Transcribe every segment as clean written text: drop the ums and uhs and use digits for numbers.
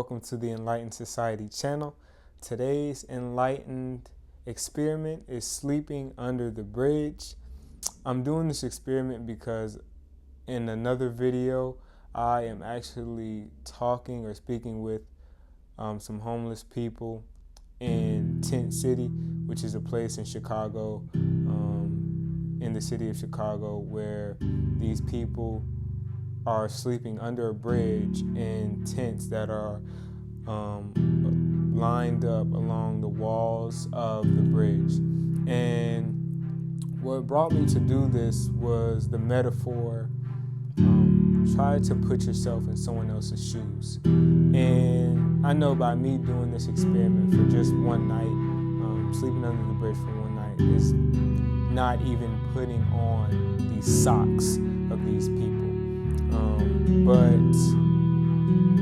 welcome to the Enlightened Society channel. Today's enlightened experiment is sleeping under the bridge. I'm doing this experiment because in another video, I am actually talking or speaking with some homeless people in Tent City, which is a place in Chicago, in the city of Chicago, where these people are sleeping under a bridge in tents that are lined up along the walls of the bridge. And what brought me to do this was the metaphor, try to put yourself in someone else's shoes. And I know by me doing this experiment for just one night, sleeping under the bridge for one night is not even putting on the socks of these people. But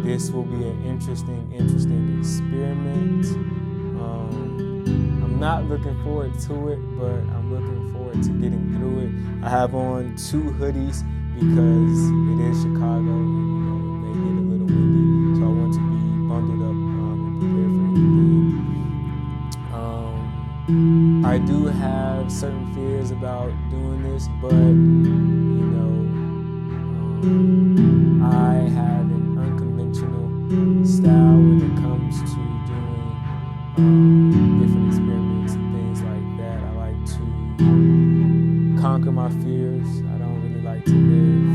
this will be an interesting experiment. I'm not looking forward to it, but I'm looking forward to getting through it. I have on 2 hoodies because it is Chicago and it may get a little windy, so I want to be bundled up and prepared for anything. I do have certain fears about doing this, but I have an unconventional style when it comes to doing different experiments and things like that. I like to conquer my fears. I don't really like to live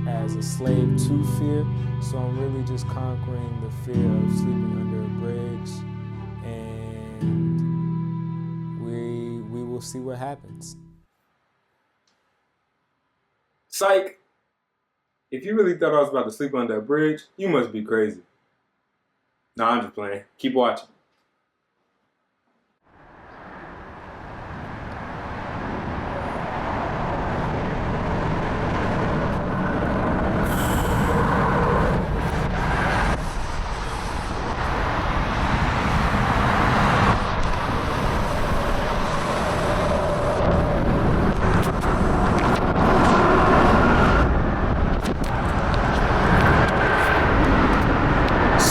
as a slave to fear. So I'm really just conquering the fear of sleeping under a bridge, and we will see what happens. Psych! If you really thought I was about to sleep under a bridge, you must be crazy. Nah, I'm just playing. Keep watching.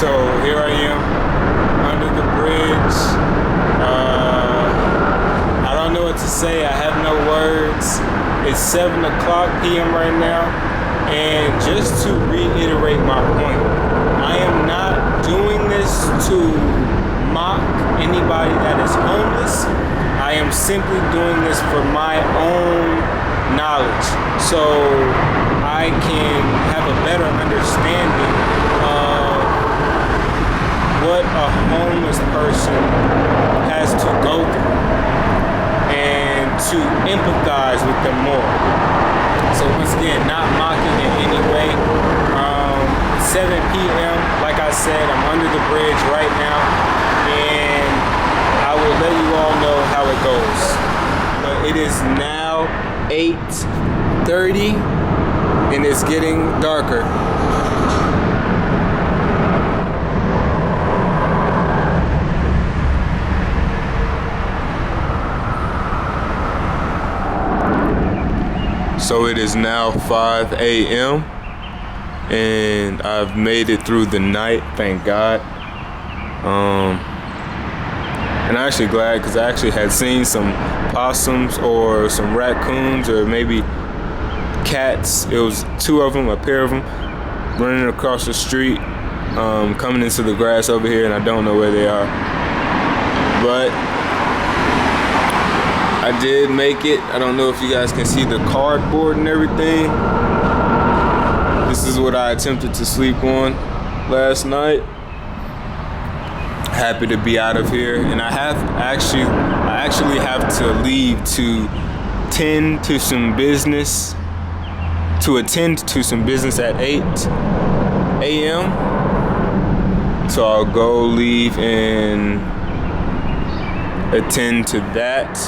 So here I am under the bridge. I don't know what to say. I have no words. It's 7 o'clock p.m. right now. And just to reiterate my point, I am not doing this to mock anybody that is homeless. I am simply doing this for my own knowledge, so I can have a better understanding of what a homeless person has to go through and to empathize with them more. So once again, not mocking in any way. 7 p.m., like I said, I'm under the bridge right now, and I will let you all know how it goes. But it is now 8:30 and it's getting darker. So it is now 5 a.m. and I've made it through the night, thank God. And I'm actually glad because I actually had seen some possums or some raccoons or maybe cats. It was 2 of them, a pair of them, running across the street, coming into the grass over here, and I don't know where they are. But I did make it. I don't know if you guys can see the cardboard and everything. This is what I attempted to sleep on last night. Happy to be out of here, and I actually have to leave to attend to some business at 8 a.m. So I'll go leave and attend to that.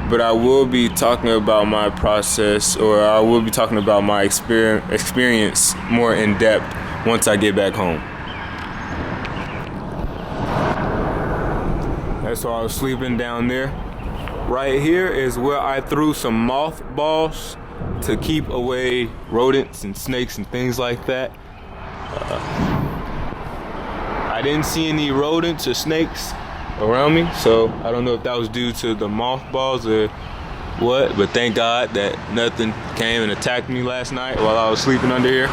But I will be talking about my process, or I will be talking about my experience more in depth once I get back home. That's why I was sleeping down there. Right here is where I threw some mothballs to keep away rodents and snakes and things like that. I didn't see any rodents or snakes around me, so I don't know if that was due to the mothballs or what, but thank God that nothing came and attacked me last night while I was sleeping under here.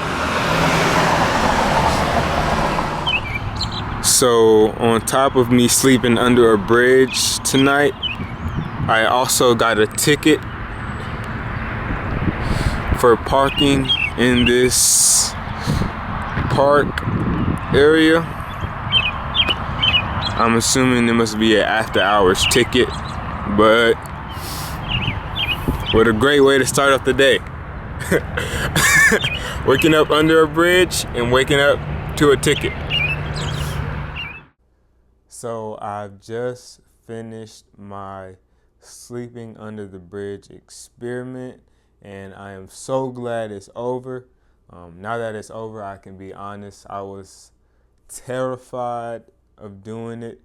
So on top of me sleeping under a bridge tonight, I also got a ticket for parking in this park area. I'm assuming it must be an after hours ticket, but what a great way to start off the day. Waking up under a bridge and waking up to a ticket. So I've just finished my sleeping under the bridge experiment, and I am so glad it's over. Now that it's over, I can be honest, I was terrified of doing it.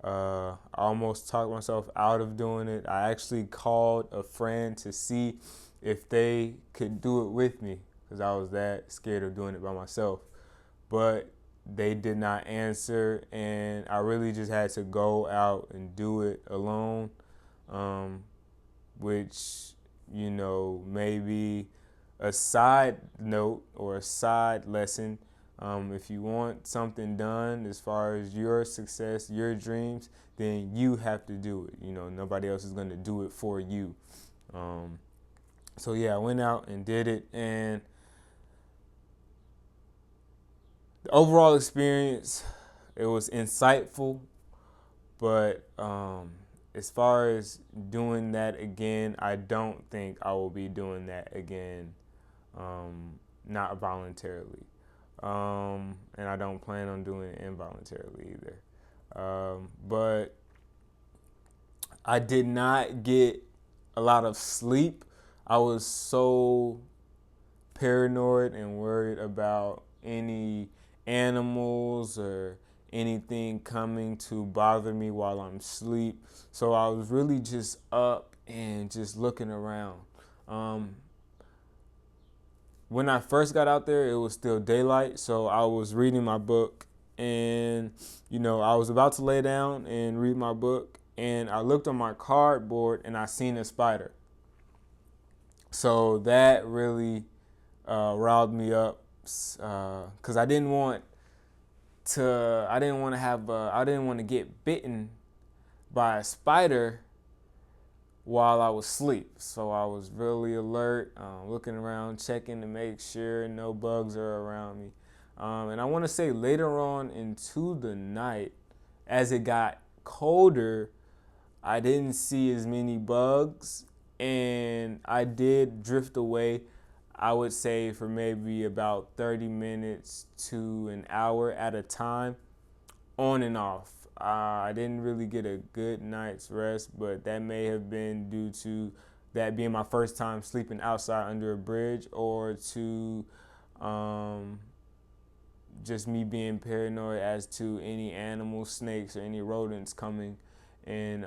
I almost talked myself out of doing it. I actually called a friend to see if they could do it with me because I was that scared of doing it by myself. But they did not answer, and I really just had to go out and do it alone, which, you know, maybe a side note or a side lesson. If you want something done as far as your success, your dreams, then you have to do it. You know, nobody else is going to do it for you. So yeah, I went out and did it, and the overall experience, it was insightful, but as far as doing that again, I don't think I will be doing that again, not voluntarily. And I don't plan on doing it involuntarily either. But I did not get a lot of sleep. I was so paranoid and worried about any animals or anything coming to bother me while I'm asleep. So I was really just up and just looking around. When I first got out there, it was still daylight, so I was reading my book, and you know, I was about to lay down and read my book, and I looked on my cardboard and I seen a spider. So that really riled me up, because I didn't want to get bitten by a spider while I was asleep. So I was really alert, looking around, checking to make sure no bugs are around me. And I want to say later on into the night, as it got colder, I didn't see as many bugs, and I did drift away, I would say, for maybe about 30 minutes to an hour at a time, on and off. I didn't really get a good night's rest, but that may have been due to that being my first time sleeping outside under a bridge, or to just me being paranoid as to any animals, snakes, or any rodents coming and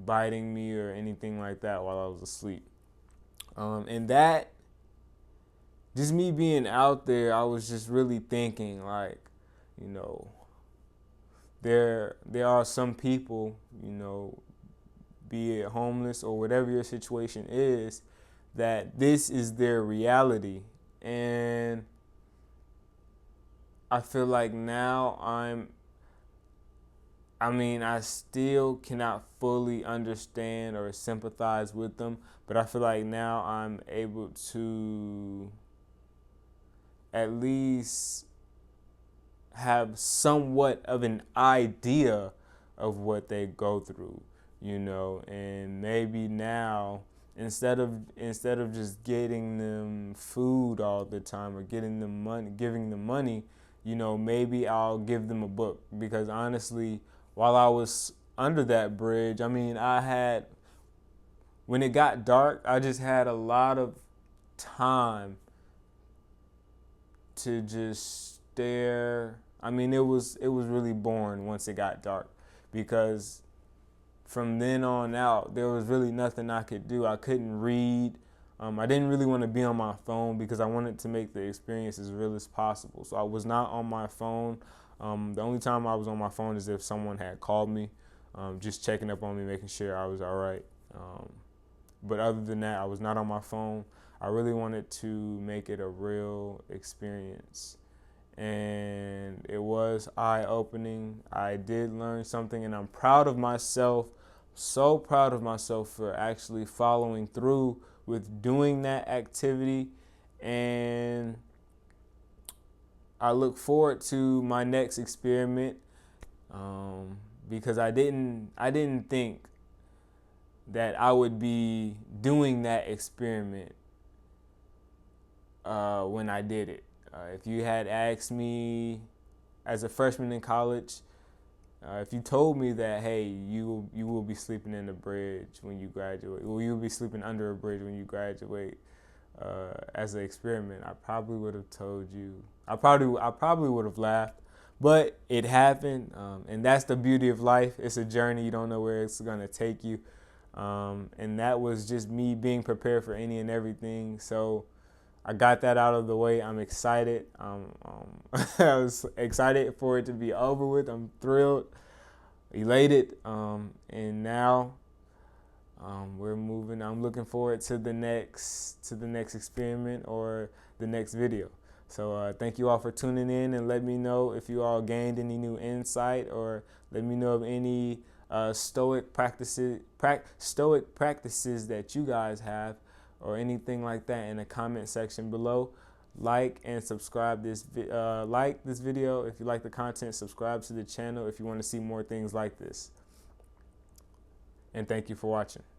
biting me or anything like that while I was asleep. And that, just me being out there, I was just really thinking, like, you know, there are some people, you know, be it homeless or whatever your situation is, that this is their reality. And I feel like now I still cannot fully understand or sympathize with them, but I feel like now I'm able to at least have somewhat of an idea of what they go through, you know, and maybe now instead of just getting them food all the time or giving them money, you know, maybe I'll give them a book, because honestly, while I was under that bridge, when it got dark, I just had a lot of time to just stare. It was really boring once it got dark, because from then on out, there was really nothing I could do. I couldn't read. I didn't really want to be on my phone because I wanted to make the experience as real as possible. So I was not on my phone. The only time I was on my phone is if someone had called me, just checking up on me, making sure I was all right. But other than that, I was not on my phone. I really wanted to make it a real experience. And it was eye-opening. I did learn something, and I'm proud of myself, so proud of myself for actually following through with doing that activity. And I look forward to my next experiment, because I didn't think that I would be doing that experiment when I did it. If you had asked me as a freshman in college, if you told me that, hey, you will be sleeping in a bridge when you graduate, or you'll be sleeping under a bridge when you graduate, as an experiment, I probably would have told you. I probably would have laughed, but it happened, and that's the beauty of life. It's a journey. You don't know where it's gonna take you, and that was just me being prepared for any and everything. So I got that out of the way. I'm excited. I was excited for it to be over with. I'm thrilled, elated, and now we're moving. I'm looking forward to the next experiment or the next video. So thank you all for tuning in, and let me know if you all gained any new insight, or let me know of any stoic practices that you guys have, or anything like that in the comment section below. Like and subscribe like this video if you like the content. Subscribe to the channel if you want to see more things like this. And thank you for watching.